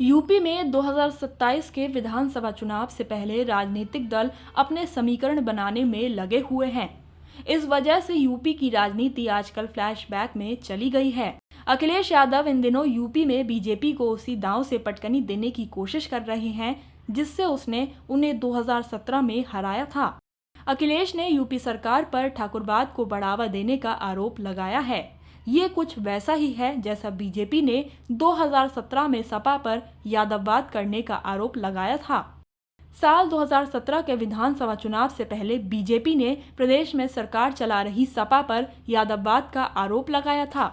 UP में 2027 के विधानसभा चुनाव से पहले राजनीतिक दल अपने समीकरण बनाने में लगे हुए हैं। इस वजह से यूपी की राजनीति आजकल फ्लैशबैक में चली गई है। अखिलेश यादव इन दिनों यूपी में बीजेपी को उसी दांव से पटकनी देने की कोशिश कर रहे हैं जिससे उसने उन्हें 2017 में हराया था। अखिलेश ने यूपी सरकार पर ठाकुरवाद को बढ़ावा देने का आरोप लगाया है। ये कुछ वैसा ही है जैसा बीजेपी ने 2017 में सपा पर यादववाद करने का आरोप लगाया था। साल 2017 के विधानसभा चुनाव से पहले बीजेपी ने प्रदेश में सरकार चला रही सपा पर यादववाद का आरोप लगाया था।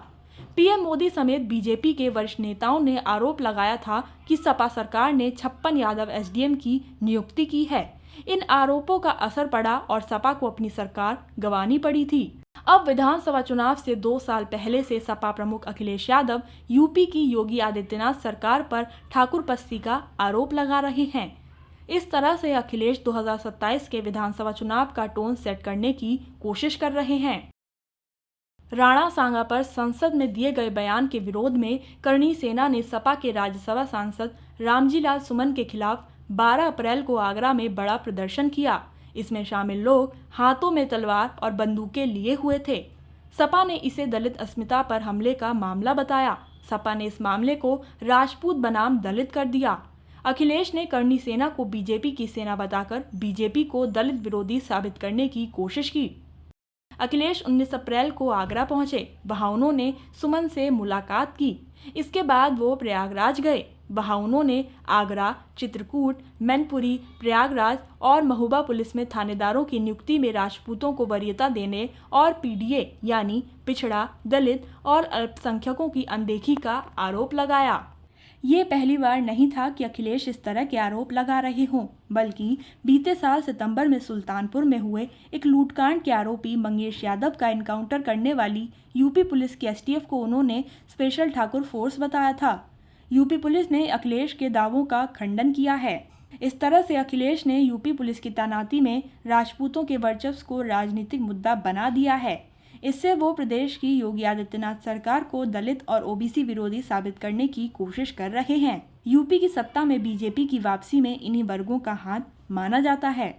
पीएम मोदी समेत बीजेपी के वरिष्ठ नेताओं ने आरोप लगाया था कि सपा सरकार ने 56 यादव एसडीएम की नियुक्ति की है। इन आरोपों का असर पड़ा और सपा को अपनी सरकार गंवानी पड़ी थी। अब विधानसभा चुनाव से 2 साल पहले से सपा प्रमुख अखिलेश यादव यूपी की योगी आदित्यनाथ सरकार पर ठाकुरपंथी का आरोप लगा रहे हैं। इस तरह से अखिलेश 2027 के विधानसभा चुनाव का टोन सेट करने की कोशिश कर रहे हैं। राणा सांगा पर संसद में दिए गए बयान के विरोध में करणी सेना ने सपा के राज्यसभा सांसद रामजी लाल सुमन के खिलाफ 12 अप्रैल को आगरा में बड़ा प्रदर्शन किया। इसमें शामिल लोग हाथों में तलवार और बंदूकें लिए हुए थे। सपा ने इसे दलित अस्मिता पर हमले का मामला बताया। सपा ने इस मामले को राजपूत बनाम दलित कर दिया। अखिलेश ने करणी सेना को बीजेपी की सेना बताकर बीजेपी को दलित विरोधी साबित करने की कोशिश की। अखिलेश 19 अप्रैल को आगरा पहुंचे। वहां उन्होंने सुमन से मुलाकात की। इसके बाद वो प्रयागराज गए। वहां उन्होंने आगरा, चित्रकूट, मैनपुरी, प्रयागराज और महोबा पुलिस में थानेदारों की नियुक्ति में राजपूतों को वरीयता देने और पीडीए यानी पिछड़ा, दलित और अल्पसंख्यकों की अनदेखी का आरोप लगाया। ये पहली बार नहीं था कि अखिलेश इस तरह के आरोप लगा रहे हों, बल्कि बीते साल सितंबर में सुल्तानपुर में हुए एक लूटकांड के आरोपी मंगेश यादव का एनकाउंटर करने वाली यूपी पुलिस की एसटीएफ को उन्होंने स्पेशल ठाकुर फोर्स बताया था। यूपी पुलिस ने अखिलेश के दावों का खंडन किया है। इस तरह से अखिलेश ने यूपी पुलिस की तैनाती में राजपूतों के वर्चस्व को राजनीतिक मुद्दा बना दिया है। इससे वो प्रदेश की योगी आदित्यनाथ सरकार को दलित और ओबीसी विरोधी साबित करने की कोशिश कर रहे हैं। यूपी की सत्ता में बीजेपी की वापसी में इन्हीं वर्गों का हाथ माना जाता है।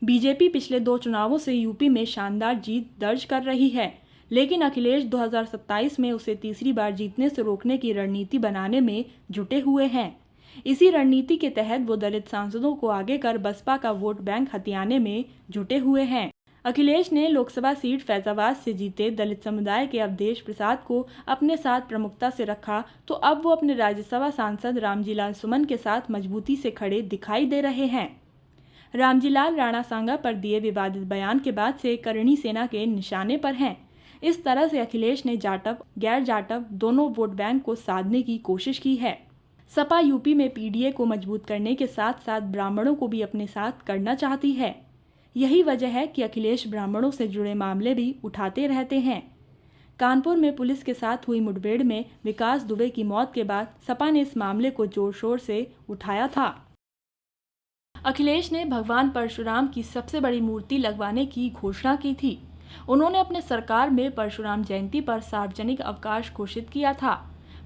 बीजेपी पिछले 2 चुनावों से यूपी में शानदार जीत दर्ज कर रही है, लेकिन अखिलेश 2027 में उसे तीसरी बार जीतने से रोकने की रणनीति बनाने में जुटे हुए हैं। इसी रणनीति के तहत वो दलित सांसदों को आगे कर बसपा का वोट बैंक हथियाने में जुटे हुए हैं। अखिलेश ने लोकसभा सीट फैजाबाद से जीते दलित समुदाय के अवधेश प्रसाद को अपने साथ प्रमुखता से रखा, तो अब वो अपने राज्यसभा सांसद रामजी लाल सुमन के साथ मजबूती से खड़े दिखाई दे रहे हैं। रामजी लाल राणा सांगा पर दिए विवादित बयान के बाद से करणी सेना के निशाने पर हैं। इस तरह से अखिलेश ने जाटव, गैर जाटव दोनों वोट बैंक को साधने की कोशिश की है। सपा यूपी में पीडीए को मजबूत करने के साथ साथ ब्राह्मणों को भी अपने साथ करना चाहती है। यही वजह है कि अखिलेश ब्राह्मणों से जुड़े मामले भी उठाते रहते हैं। कानपुर में पुलिस के साथ हुई मुठभेड़ में विकास दुबे की मौत के बाद सपा ने इस मामले को जोर शोर से उठाया था। अखिलेश ने भगवान परशुराम की सबसे बड़ी मूर्ति लगवाने की घोषणा की थी। उन्होंने अपने सरकार में परशुराम जयंती पर सार्वजनिक अवकाश घोषित किया था।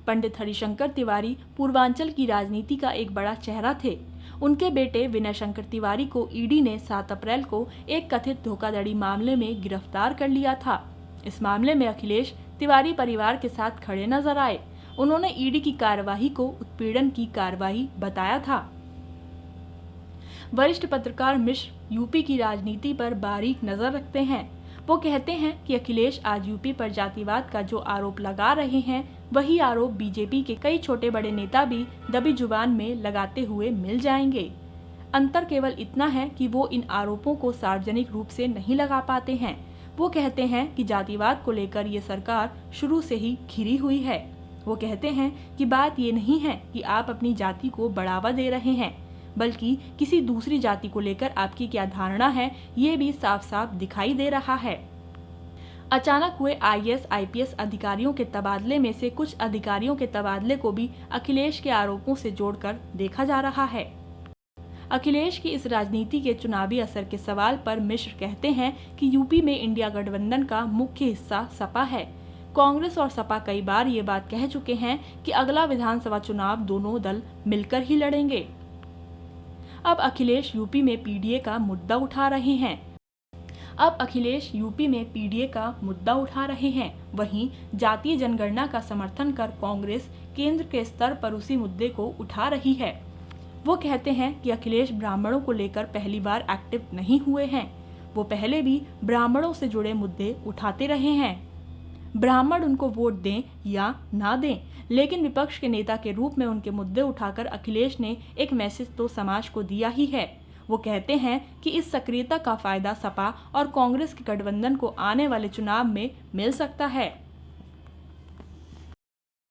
पंडित हरिशंकर तिवारी पूर्वांचल की राजनीति का एक बड़ा चेहरा थे। उनके बेटे विनय शंकर तिवारी को ईडी ने 7 अप्रैल को एक कथित धोखाधड़ी मामले में गिरफ्तार कर लिया था। इस मामले में अखिलेश तिवारी परिवार के साथ खड़े नजर आए। उन्होंने ईडी की कार्रवाई को उत्पीड़न की कार्रवाई बताया था। वरिष्ठ पत्रकार मिश्र यूपी की राजनीति पर बारीक नजर रखते हैं। वो कहते हैं कि अखिलेश आज यूपी पर जातिवाद का जो आरोप लगा रहे हैं, वही आरोप बीजेपी के कई छोटे बड़े नेता भी दबी जुबान में लगाते हुए मिल जाएंगे। अंतर केवल इतना है कि वो इन आरोपों को सार्वजनिक रूप से नहीं लगा पाते हैं। वो कहते हैं कि जातिवाद को लेकर ये सरकार शुरू से ही घिरी हुई है। वो कहते हैं कि बात ये नहीं है कि आप अपनी जाति को बढ़ावा दे रहे हैं, बल्कि किसी दूसरी जाति को लेकर आपकी क्या धारणा है, ये भी साफ साफ दिखाई दे रहा है। अचानक हुए आईएएस आईपीएस अधिकारियों के तबादले में से कुछ अधिकारियों के तबादले को भी अखिलेश के आरोपों से जोड़कर देखा जा रहा है। अखिलेश की इस राजनीति के चुनावी असर के सवाल पर मिश्र कहते हैं कि यूपी में इंडिया गठबंधन का मुख्य हिस्सा सपा है। कांग्रेस और सपा कई बार ये बात कह चुके हैं कि अगला विधानसभा चुनाव दोनों दल मिलकर ही लड़ेंगे। अब अखिलेश यूपी में पीडीए का मुद्दा उठा रहे हैं। वहीं जातीय जनगणना का समर्थन कर कांग्रेस केंद्र के स्तर पर उसी मुद्दे को उठा रही है। वो कहते हैं कि अखिलेश ब्राह्मणों को लेकर पहली बार एक्टिव नहीं हुए हैं। वो पहले भी ब्राह्मणों से जुड़े मुद्दे उठाते रहे हैं। ब्राह्मण उनको वोट दें या ना दें, लेकिन विपक्ष के नेता के रूप में उनके मुद्दे उठाकर अखिलेश ने एक मैसेज तो समाज को दिया ही है। वो कहते हैं कि इस सक्रियता का फायदा सपा और कांग्रेस के गठबंधन को आने वाले चुनाव में मिल सकता है।